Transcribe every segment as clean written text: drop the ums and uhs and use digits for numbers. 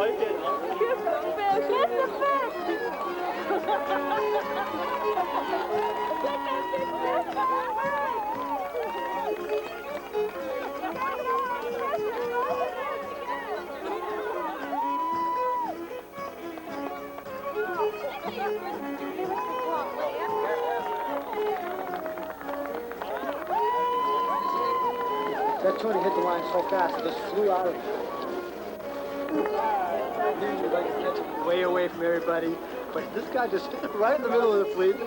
That tuna hit the line so fast, it just flew out of it. Usually like to catch it way away from everybody, but this guy just stood right in the middle of the fleet. I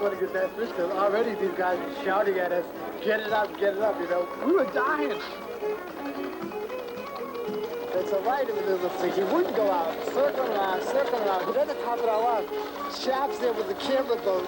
want to get that fish, because already these guys are shouting at us, get it up, you know. We were dying. It's a right in the middle of the fleet. He wouldn't go out, circling around. But then to top it all off, Shab's there with the camera boat.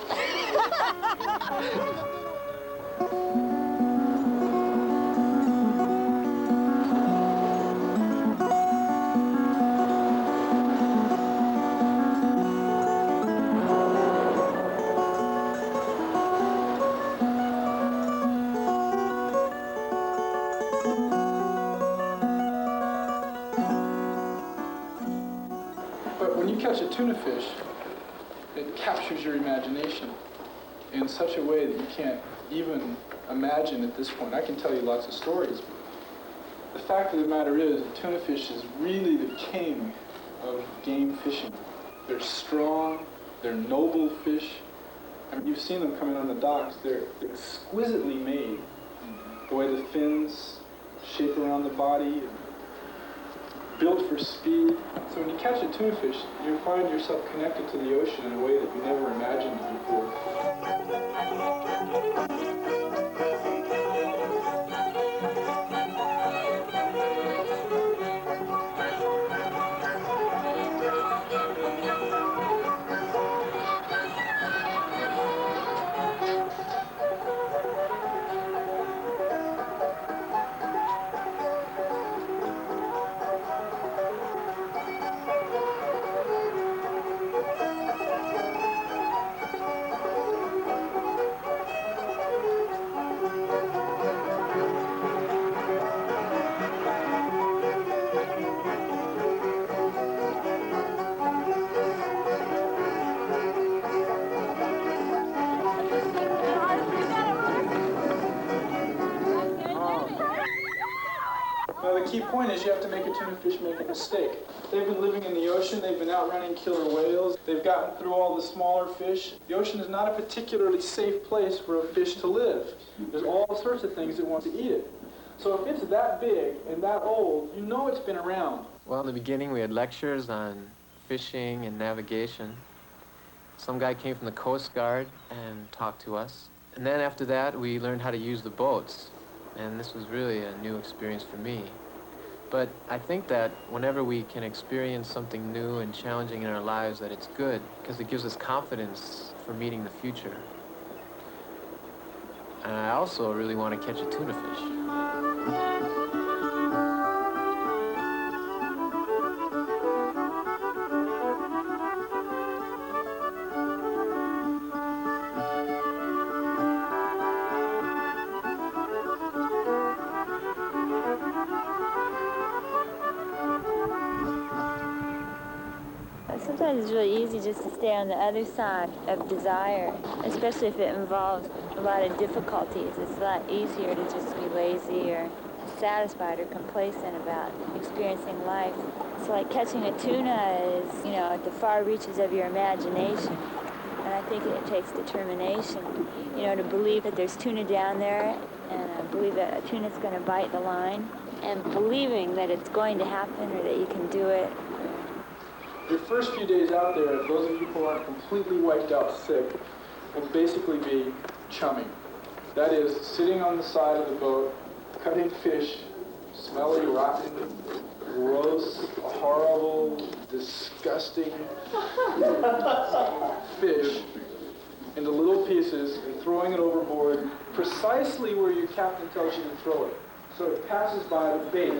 But when you catch a tuna fish, it captures your imagination in such a way that you can't even imagine at this point. I can tell you lots of stories, but the fact of the matter is that tuna fish is really the king of game fishing. They're strong, they're noble fish. I mean, you've seen them coming on the docks. They're exquisitely made. The way the fins shape around the body, built for speed. So when you catch a tuna fish, you find yourself connected to the ocean in a way that you never imagined before. Now the key point is you have to make a tuna fish make a mistake. They've been living in the ocean, they've been outrunning killer whales, they've gotten through all the smaller fish. The ocean is not a particularly safe place for a fish to live. There's all sorts of things that want to eat it. So if it's that big and that old, you know it's been around. Well, in the beginning we had lectures on fishing and navigation. Some guy came from the Coast Guard and talked to us. And then after that we learned how to use the boats. And this was really a new experience for me. But I think that whenever we can experience something new and challenging in our lives, that it's good, because it gives us confidence for meeting the future. And I also really want to catch a tuna fish. Sometimes it's really easy just to stay on the other side of desire, especially if it involves a lot of difficulties. It's a lot easier to just be lazy or satisfied or complacent about experiencing life. It's like catching a tuna is, you know, at the far reaches of your imagination. And I think it takes determination, you know, to believe that there's tuna down there and believe that a tuna's going to bite the line and believing that it's going to happen or that you can do it. Your first few days out there, those of you who aren't completely wiped out sick, will basically be chumming. That is, sitting on the side of the boat, cutting fish, smelly, rotten, gross, horrible, disgusting fish into little pieces and throwing it overboard precisely where your captain tells you to throw it. So it passes by the bait.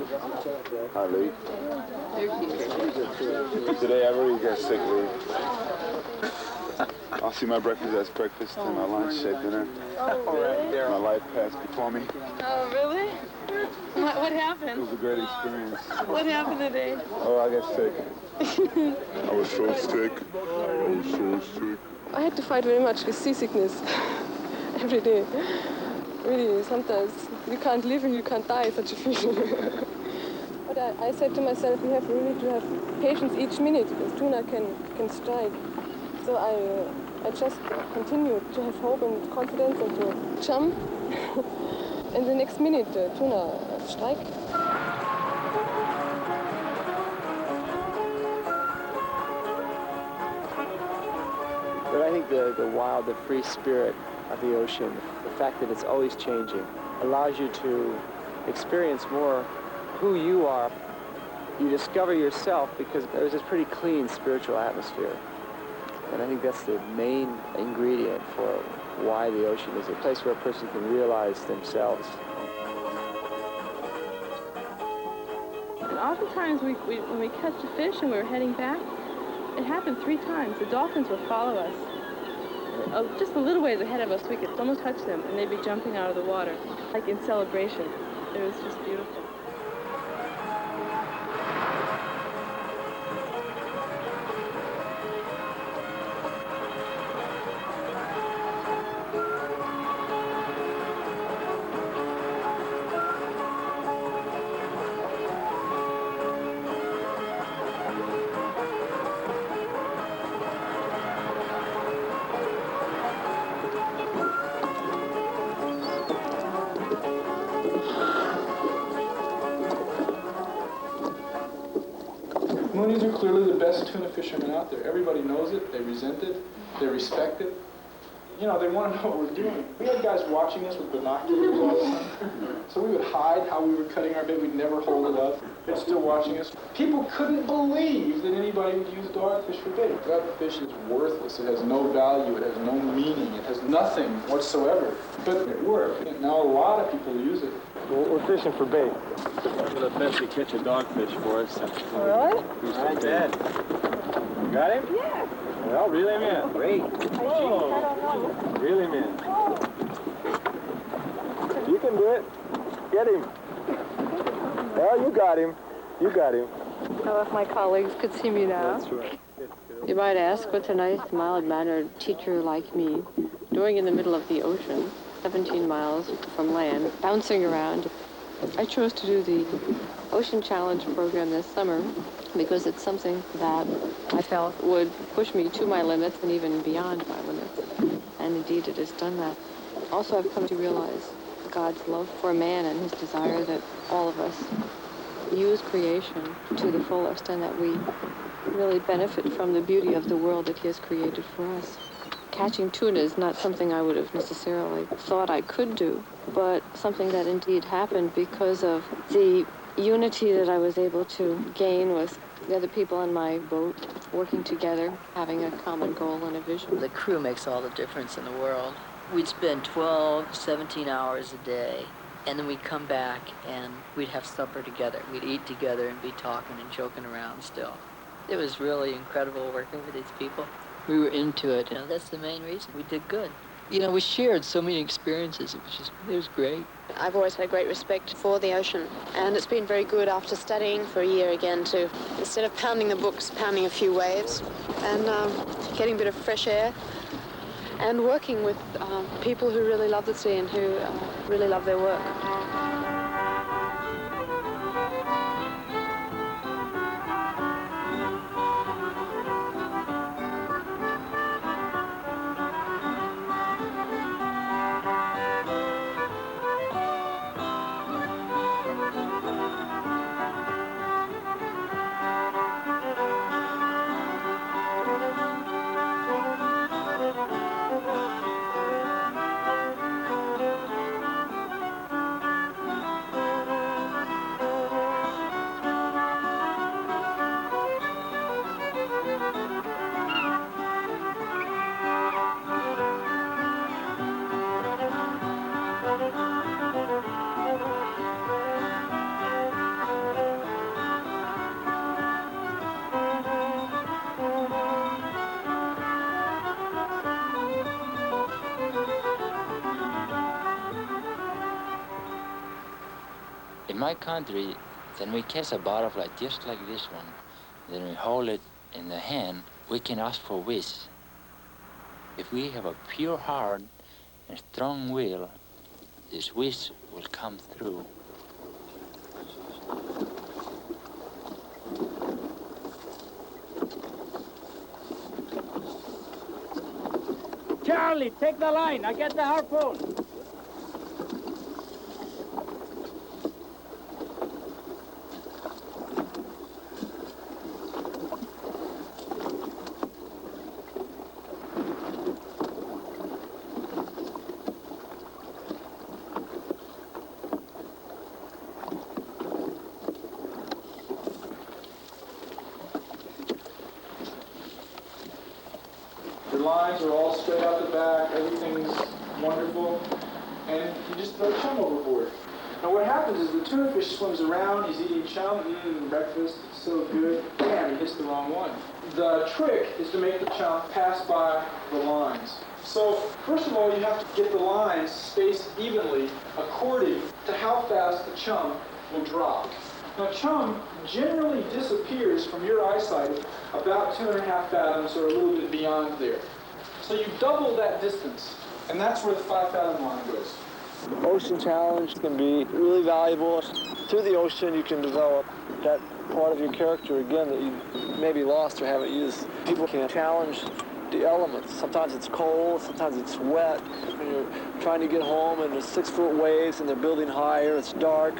Hi, Lee. Today I really get sick, Lee. I'll see my breakfast as breakfast and my lunch at dinner. Oh, really? My life passed before me. Oh, really? What It happened? was a great experience. What happened today? Oh, I got sick. I was so sick. I was so sick. I had to fight very much with seasickness every day. Really, sometimes you can't live and you can't die, such a feeling. But I said to myself, we have really to have patience each minute, because tuna can strike. So I just continued to have hope and confidence and to jump. And the next minute, tuna strike. But I think the wild, the free spirit of the ocean, the fact that it's always changing, allows you to experience more who you are. You discover yourself because there's this pretty clean spiritual atmosphere. And I think that's the main ingredient for why the ocean is a place where a person can realize themselves. And oftentimes when we catch a fish and we were heading back, it happened 3 times. The dolphins would follow us. Just a little ways ahead of us, we could almost touch them, and they'd be jumping out of the water, like in celebration. It was just beautiful. Moonies are clearly the best tuna fishermen out there. Everybody knows it, they resent it, they respect it. You know, they want to know what we're doing. We had guys watching us with binoculars all the time. So we would hide how we were cutting our bait. We'd never hold it up. They're still watching us. People couldn't believe that anybody would use dogfish for bait. Dogfish is worthless. It has no value. It has no meaning. It has nothing whatsoever. But it worked. And now a lot of people use it. We're fishing for bait. I'm going to eventually catch a dogfish for us. Really? All right, Dad. You got him? Yeah. Well, reel him in. Great. Whoa. Reel him in. You can do it. Get him. Well, you got him. You got him. How if my colleagues could see me now? That's right. You might ask, what's a nice, mild-mannered teacher like me doing in the middle of the ocean, 17 miles from land, bouncing around? I chose to do the Ocean Challenge program this summer because it's something that I felt would push me to my limits and even beyond my limits. And indeed, it has done that. Also, I've come to realize God's love for man and his desire that all of us use creation to the fullest and that we really benefit from the beauty of the world that he has created for us. Catching tuna is not something I would have necessarily thought I could do, but something that indeed happened because of the unity that I was able to gain with the other people on my boat, working together, having a common goal and a vision. The crew makes all the difference in the world. We'd spend 12, 17 hours a day, and then we'd come back and we'd have supper together. We'd eat together and be talking and joking around still. It was really incredible working with these people. We were into it. You know, that's the main reason. We did good. You know, we shared so many experiences. It was great. I've always had great respect for the ocean, and it's been very good after studying for a year again to, instead of pounding the books, pounding a few waves and getting a bit of fresh air and working with people who really love the sea and who really love their work. my country, then we catch a butterfly just like this one. Then we hold it in the hand, we can ask for wish. If we have a pure heart and strong will, this wish will come through. Charlie, take the line. I get the harpoon. The lines are all straight out the back, everything's wonderful, and you just throw chum overboard. Now what happens is the tuna fish swims around, he's eating chum, eating breakfast, it's so good, bam, he hits the wrong one. The trick is to make the chum pass by the lines. So first of all, you have to get the lines spaced evenly according to how fast the chum will drop. Now chum generally disappears from your eyesight about 2.5 fathoms or a little bit beyond there. So you double that distance, and that's where the 5 fathom line goes. The Ocean Challenge can be really valuable. Through the ocean, you can develop that part of your character again that you maybe lost or haven't used. People can challenge the elements. Sometimes it's cold, sometimes it's wet. When you're trying to get home and there's 6-foot waves and they're building higher, it's dark.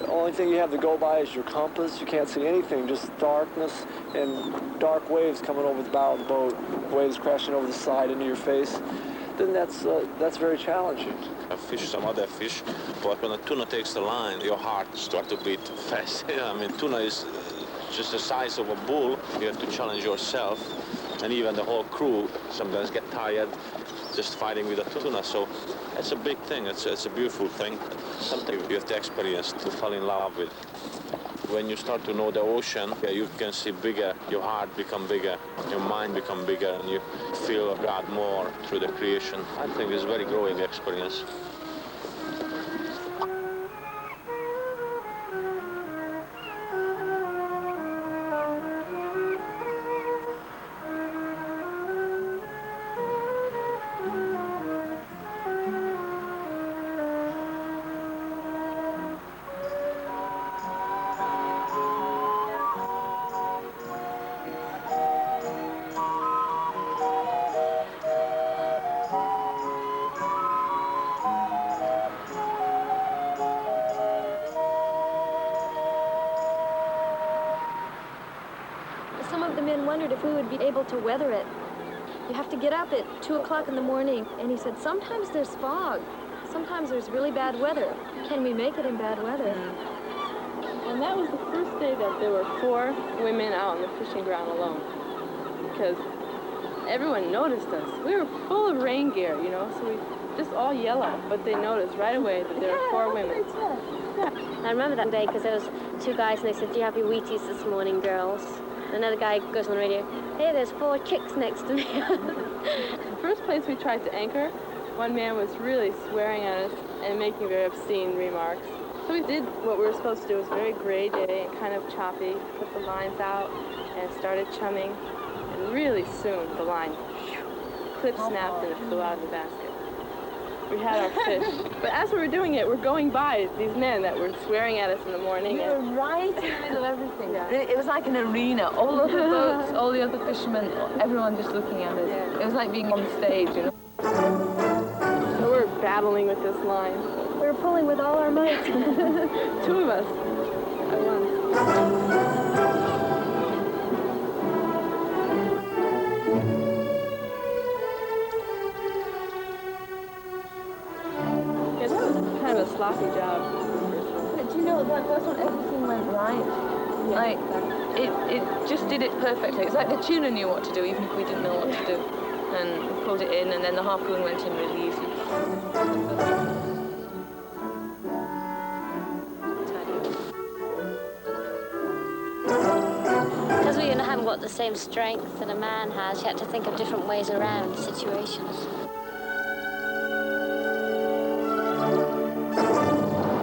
The only thing you have to go by is your compass. You can't see anything, just darkness and dark waves coming over the bow of the boat, waves crashing over the side into your face. Then that's very challenging. I fish some other fish, but when a tuna takes the line, your heart starts to beat fast. I mean, tuna is just the size of a bull. You have to challenge yourself, and even the whole crew sometimes get tired just fighting with a tuna. So it's a big thing. It's a beautiful thing. Something you have to experience to fall in love with. When you start to know the ocean, you can see bigger, your heart become bigger, your mind become bigger, and you feel God more through the creation. I think it's a very growing experience. Some of the men wondered if we would be able to weather it. You have to get up at 2 o'clock in the morning, and he said, sometimes there's fog. Sometimes there's really bad weather. Can we make it in bad weather? And that was the first day that there were 4 women out on the fishing ground alone. Because everyone noticed us. We were full of rain gear, you know, so we just all yellow. But they noticed right away that there were 4 women. I remember that day because there was 2 guys and they said, do you have your Wheaties this morning, girls? Another guy goes on the radio, hey, there's 4 chicks next to me. The first place we tried to anchor, one man was really swearing at us and making very obscene remarks. So we did what we were supposed to do. It was a very gray day and kind of choppy. Put the lines out and started chumming. And really soon the line clip snapped and it flew out of the basket. We had our fish. But as we were doing it, we're going by these men that were swearing at us in the morning. We were right in the middle of everything. Yeah. It was like an arena. All of the boats, all the other fishermen, everyone just looking at us. Yeah. It was like being on stage, you know. So we're battling with this line. We were pulling with all our might. 2 of us at once. Kind of a sloppy job. But you know, that first one, everything went right. Yeah, like, exactly. it just did it perfectly. It's like the tuna knew what to do, even if we didn't know what to do. And we pulled it in, and then the harpoon went in really easy. Because we haven't got the same strength that a man has, you had to think of different ways around situations.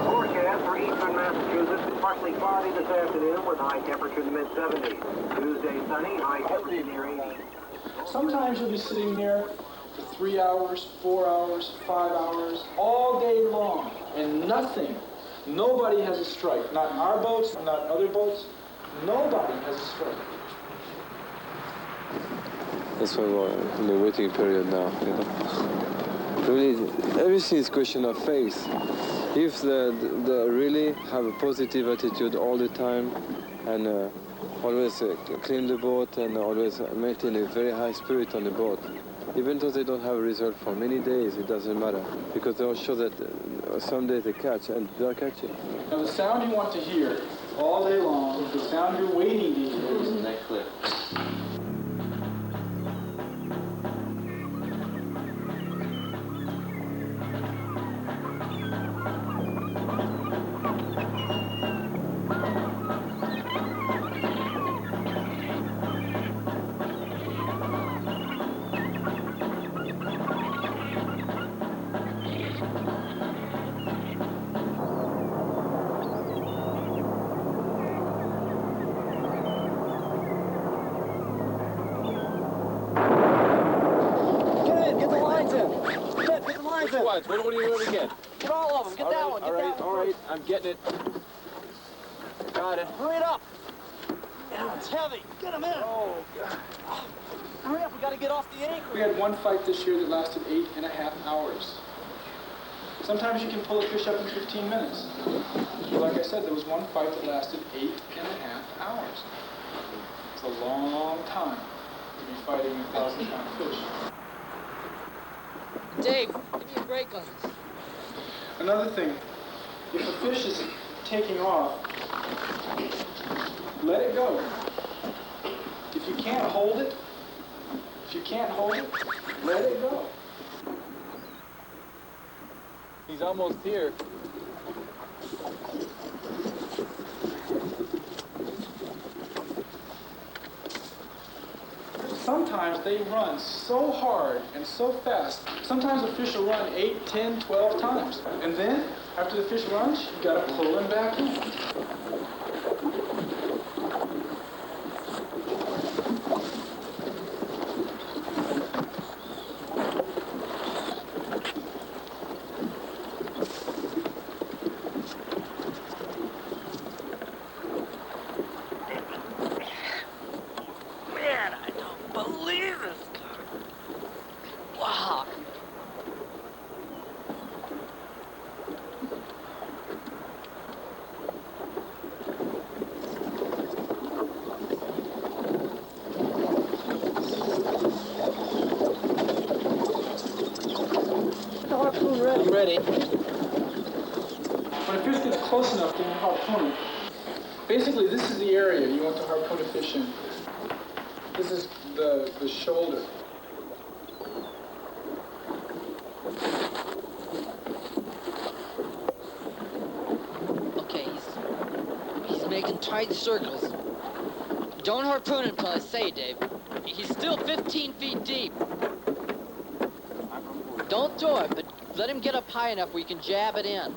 Forecast for eastern Massachusetts. Massachusetts, partly cloudy this afternoon with high temperature in the mid-70s. Tuesday, sunny, high temperature near 80. Sometimes you'll be sitting there for 3 hours, 4 hours, 5 hours, all day long, and nothing. Nobody has a strike. Not our boats, not other boats. Nobody has a strike. That's why we're in the waiting period now, you know. Really, everything is a question of faith. If they really have a positive attitude all the time and always clean the boat and always maintain a very high spirit on the boat, even though they don't have a result for many days, it doesn't matter, because they'll show that someday they catch, and they'll catch it. Now the sound you want to hear all day long, the sound you're waiting to hear is in that clip. What do you want to get? Get all of them. Get that one. Get that one. All right, I'm getting it. Got it. Hurry it up. Yeah, it's heavy. Get him in. Oh, God. Hurry up. We got to get off the anchor. We had one fight this year that lasted 8.5 hours. Sometimes you can pull a fish up in 15 minutes. But like I said, there was one fight that lasted 8.5 hours. It's a long time to be fighting a 1,000-pound fish. Dave, give me a break on this. Another thing, if a fish is taking off, let it go. If you can't hold it, let it go. He's almost here. Sometimes they run so hard and so fast. Sometimes a fish will run 8, 10, 12 times. And then, after the fish runs, you gotta pull him back in. Ready. When a fish gets close enough to harpoon it, basically this is the area you want to harpoon a fish in. This is the shoulder. Okay, he's making tight circles. Don't harpoon him until I say, Dave. He's still 15 feet deep. Don't throw it, but let him get up high enough where you can jab it in.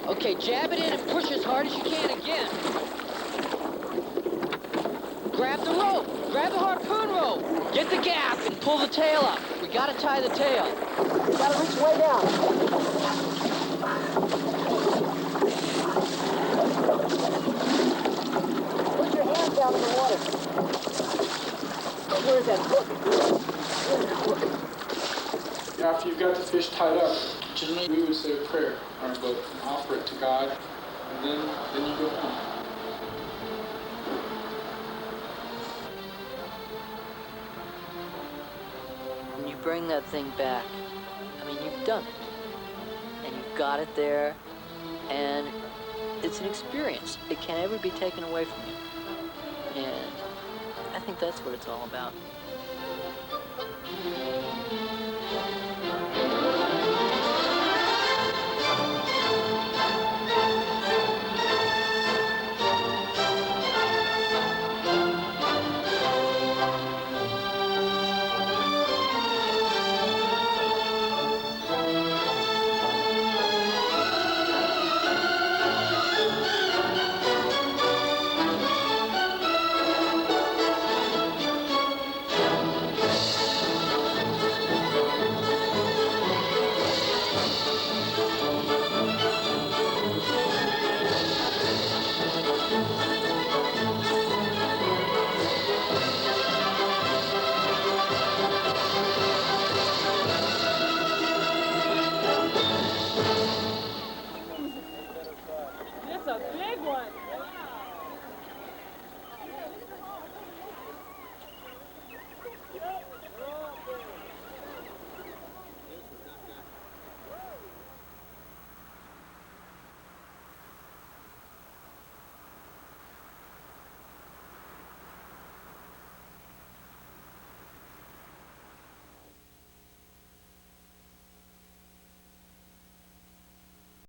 Okay, jab it in and push as hard as you can again. Grab the rope. Grab the harpoon rope. Get the gap and pull the tail up. We gotta tie the tail. You gotta reach way down. Put your hand down in the water. Where's that hook? After you've got the fish tied up, generally we would say a prayer on our boat and offer it to God, and then you go home. When you bring that thing back, I mean, you've done it. And you've got it there, and it's an experience. It can't ever be taken away from you. And I think that's what it's all about.